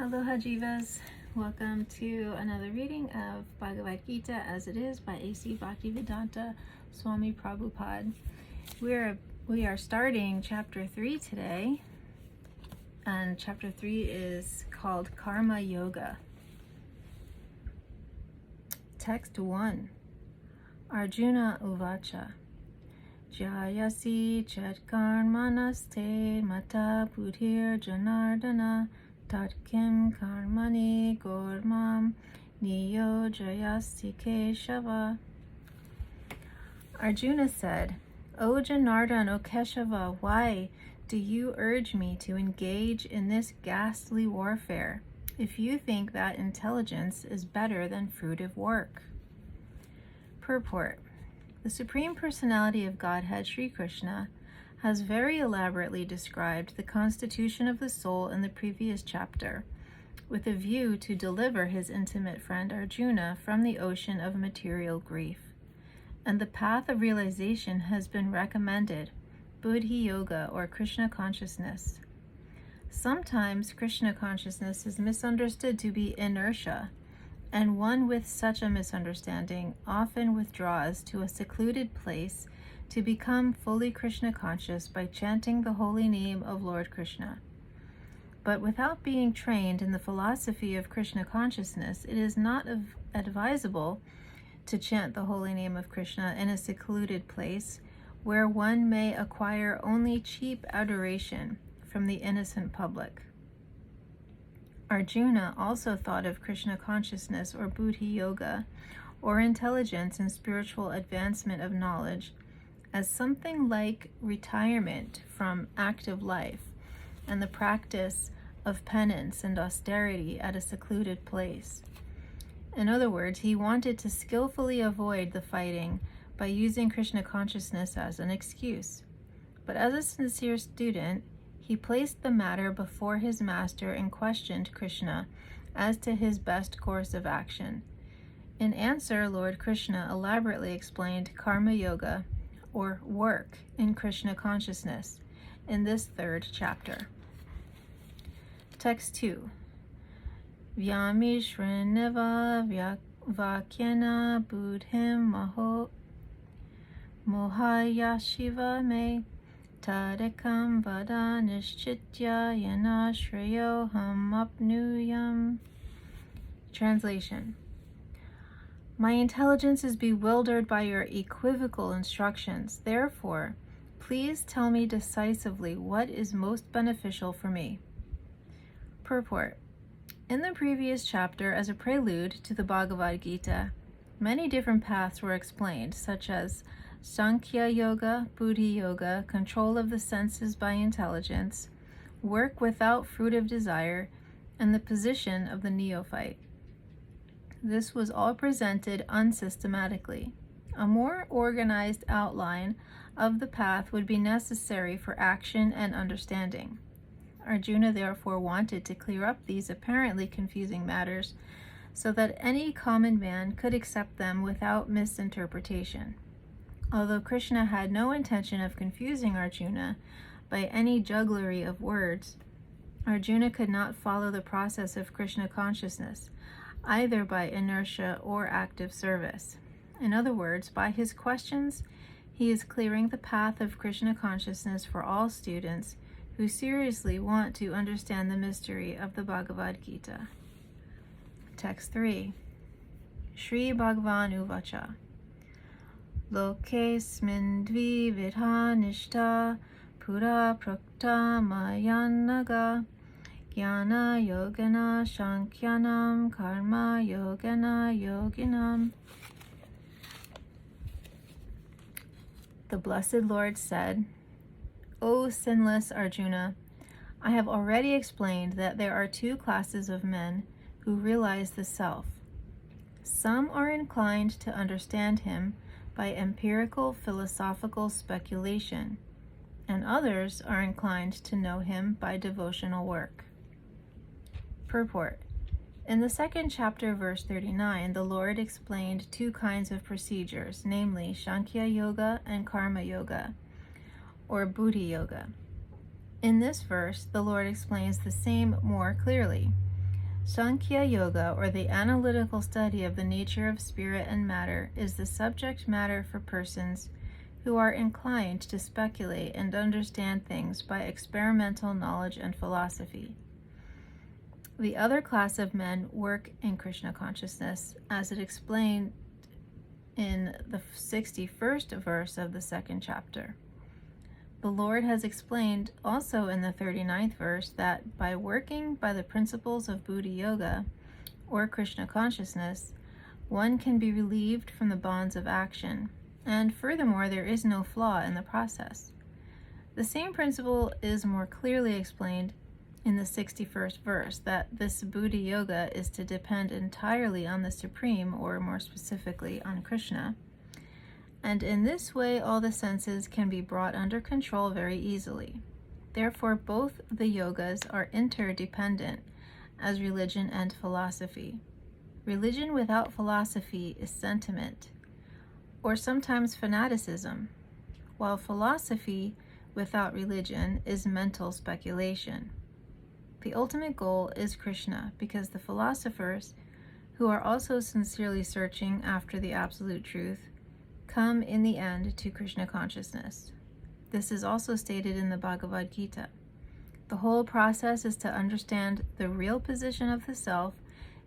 Aloha jivas, welcome to another reading of Bhagavad Gita as it is by A.C. Bhaktivedanta, Swami Prabhupad. We are starting chapter 3 today, and chapter 3 is called Karma Yoga. Text 1. Arjuna Uvacha Jayasi Chet Karmanaste Mata Buddhir Janardana Tat Kim Karmani Gormam Niyojayasi Keshava. Arjuna said, O Janardana, O Keshava, why do you urge me to engage in this ghastly warfare if you think that intelligence is better than fruitive work? Purport. The Supreme Personality of Godhead, Sri Krishna, has very elaborately described the constitution of the soul in the previous chapter, with a view to deliver his intimate friend Arjuna from the ocean of material grief. And the path of realization has been recommended, Buddhi Yoga or Krishna consciousness. Sometimes Krishna consciousness is misunderstood to be inertia, and one with such a misunderstanding often withdraws to a secluded place to become fully Krishna conscious by chanting the holy name of Lord Krishna. But without being trained in the philosophy of Krishna consciousness, it is not advisable to chant the holy name of Krishna in a secluded place where one may acquire only cheap adoration from the innocent public. Arjuna also thought of Krishna consciousness or Buddhi Yoga, or intelligence and spiritual advancement of knowledge, as something like retirement from active life and the practice of penance and austerity at a secluded place. In other words, he wanted to skillfully avoid the fighting by using Krishna consciousness as an excuse. But as a sincere student, he placed the matter before his master and questioned Krishna as to his best course of action. In answer, Lord Krishna elaborately explained Karma Yoga, or work in Krishna consciousness, in this third chapter. Text 2. Vyamishrineva vakyena buddhim mohayashiva me tadekam vada nishchitya yana shreyo ham apnuyam. Translation. My intelligence is bewildered by your equivocal instructions. Therefore, please tell me decisively what is most beneficial for me. Purport. In the previous chapter, as a prelude to the Bhagavad Gita, many different paths were explained, such as Sankhya Yoga, Buddhi Yoga, control of the senses by intelligence, work without fruitive desire, and the position of the neophyte. This was all presented unsystematically. A more organized outline of the path would be necessary for action and understanding. Arjuna therefore wanted to clear up these apparently confusing matters so that any common man could accept them without misinterpretation. Although Krishna had no intention of confusing Arjuna by any jugglery of words, Arjuna could not follow the process of Krishna consciousness, either by inertia or active service. In other words, by his questions, he is clearing the path of Krishna consciousness for all students who seriously want to understand the mystery of the Bhagavad Gita. Text 3. Sri Bhagavan Uvacha Lokesmin dvividha nishta pura prakta mayanaga Jnana yogana shankyanam karma yogana yoginam. The Blessed Lord said, O sinless Arjuna, I have already explained that there are two classes of men who realize the self. Some are inclined to understand him by empirical philosophical speculation, and others are inclined to know him by devotional work. Purport. In the second chapter, verse 39, the Lord explained two kinds of procedures, namely Sankhya Yoga and Karma Yoga, or Buddhi Yoga. In this verse, the Lord explains the same more clearly. Sankhya Yoga, or the analytical study of the nature of spirit and matter, is the subject matter for persons who are inclined to speculate and understand things by experimental knowledge and philosophy. The other class of men work in Krishna consciousness, as it explained in the 61st verse of the second chapter. The Lord has explained also in the 39th verse that by working by the principles of Buddha Yoga, or Krishna consciousness, one can be relieved from the bonds of action, and furthermore, there is no flaw in the process. The same principle is more clearly explained in the 61st verse, that this Buddha Yoga is to depend entirely on the Supreme, or more specifically on Krishna, and in this way all the senses can be brought under control very easily. Therefore, both the yogas are interdependent as religion and philosophy. Religion without philosophy is sentiment, or sometimes fanaticism, while philosophy without religion is mental speculation. The ultimate goal is Krishna, because the philosophers, who are also sincerely searching after the absolute truth, come in the end to Krishna consciousness. This is also stated in the Bhagavad Gita. The whole process is to understand the real position of the self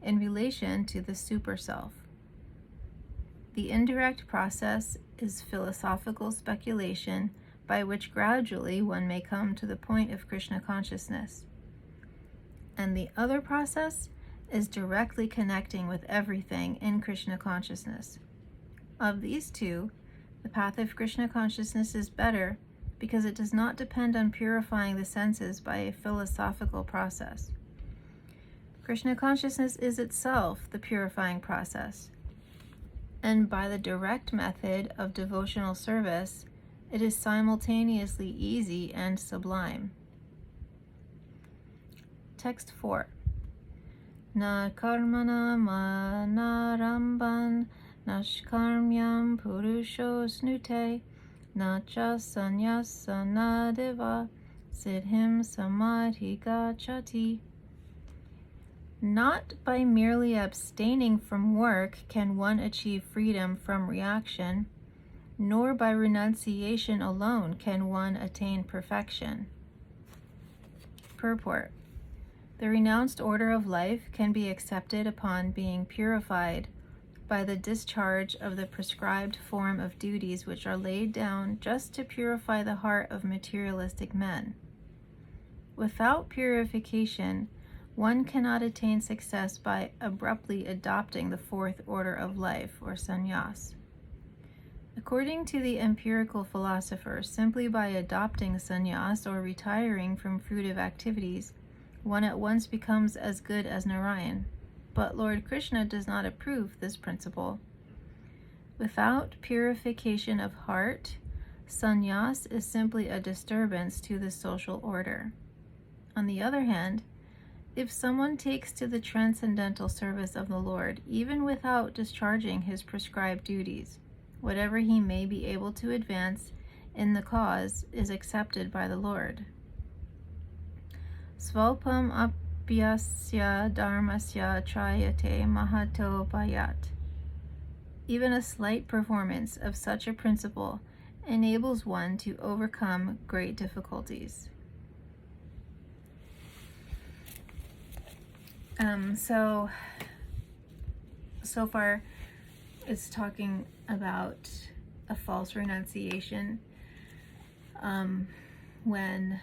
in relation to the super self. The indirect process is philosophical speculation, by which gradually one may come to the point of Krishna consciousness. And the other process is directly connecting with everything in Krishna consciousness. Of these two, the path of Krishna consciousness is better because it does not depend on purifying the senses by a philosophical process. Krishna consciousness is itself the purifying process, and by the direct method of devotional service, it is simultaneously easy and sublime. Text 4. Na karmana manaramban nashkarmyam purusho snute na cha sannyasa na deva siddhim samadhi gacchati. Not by merely abstaining from work can one achieve freedom from reaction, nor by renunciation alone can one attain perfection. Purport. The renounced order of life can be accepted upon being purified by the discharge of the prescribed form of duties which are laid down just to purify the heart of materialistic men. Without purification, one cannot attain success by abruptly adopting the fourth order of life, or sannyas. According to the empirical philosophers, simply by adopting sannyas or retiring from fruitive activities, one at once becomes as good as Narayan. But Lord Krishna does not approve this principle. Without purification of heart, sannyas is simply a disturbance to the social order. On the other hand, if someone takes to the transcendental service of the Lord, even without discharging his prescribed duties, whatever he may be able to advance in the cause is accepted by the Lord. Svalpam apyasya dharmasya trayate mahato payat. Even a slight performance of such a principle enables one to overcome great difficulties. So far it's talking about a false renunciation, when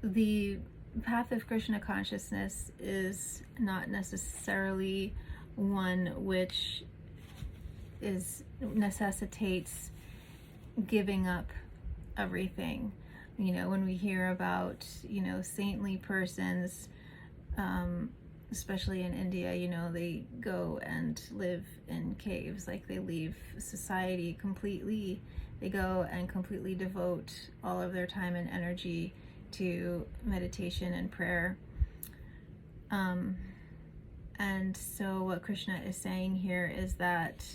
the path of Krishna consciousness is not necessarily one which necessitates giving up everything. When we hear about, saintly persons, especially in India, they go and live in caves, like they leave society completely. They go and completely devote all of their time and energy to meditation and prayer. And so what Krishna is saying here is that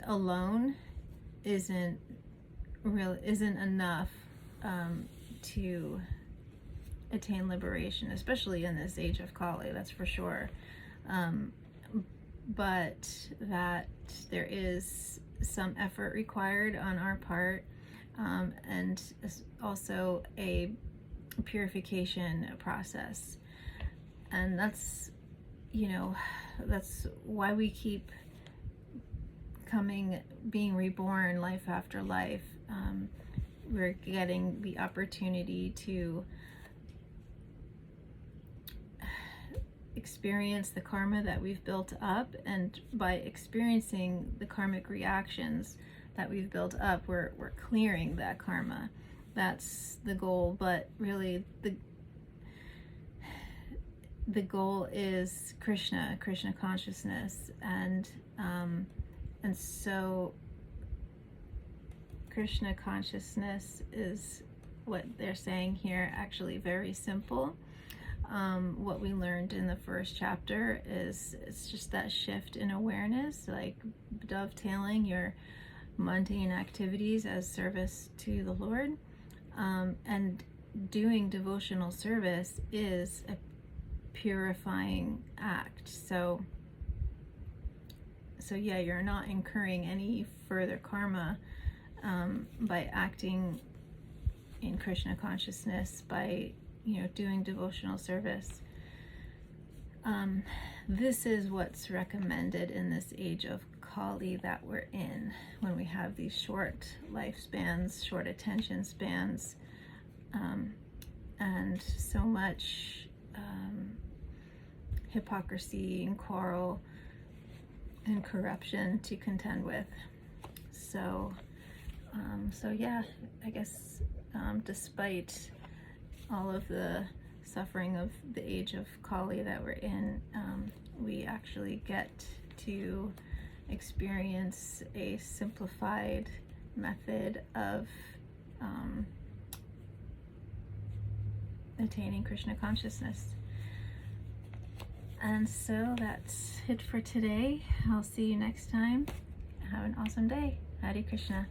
alone isn't really isn't enough to attain liberation, especially in this age of Kali, that's for sure. But that there is some effort required on our part, and also a purification process. And that's, that's why we keep being reborn life after life. We're getting the opportunity to experience the karma that we've built up, and by experiencing the karmic reactions that we've built up, we're clearing that karma. That's the goal. But really the goal is Krishna consciousness, and so Krishna consciousness is what they're saying here, actually very simple. What we learned in the first chapter is it's just that shift in awareness, like dovetailing your mundane activities as service to the Lord, and doing devotional service is a purifying act. So yeah, you're not incurring any further karma by acting in Krishna consciousness, by doing devotional service. This is what's recommended in this age of Kali that we're in, when we have these short lifespans, short attention spans, and so much hypocrisy and quarrel and corruption to contend with. So yeah, I guess despite all of the suffering of the age of Kali that we're in, we actually get to experience a simplified method of attaining Krishna consciousness. And so that's it for today. I'll see you next time. Have an awesome day. Hare Krishna.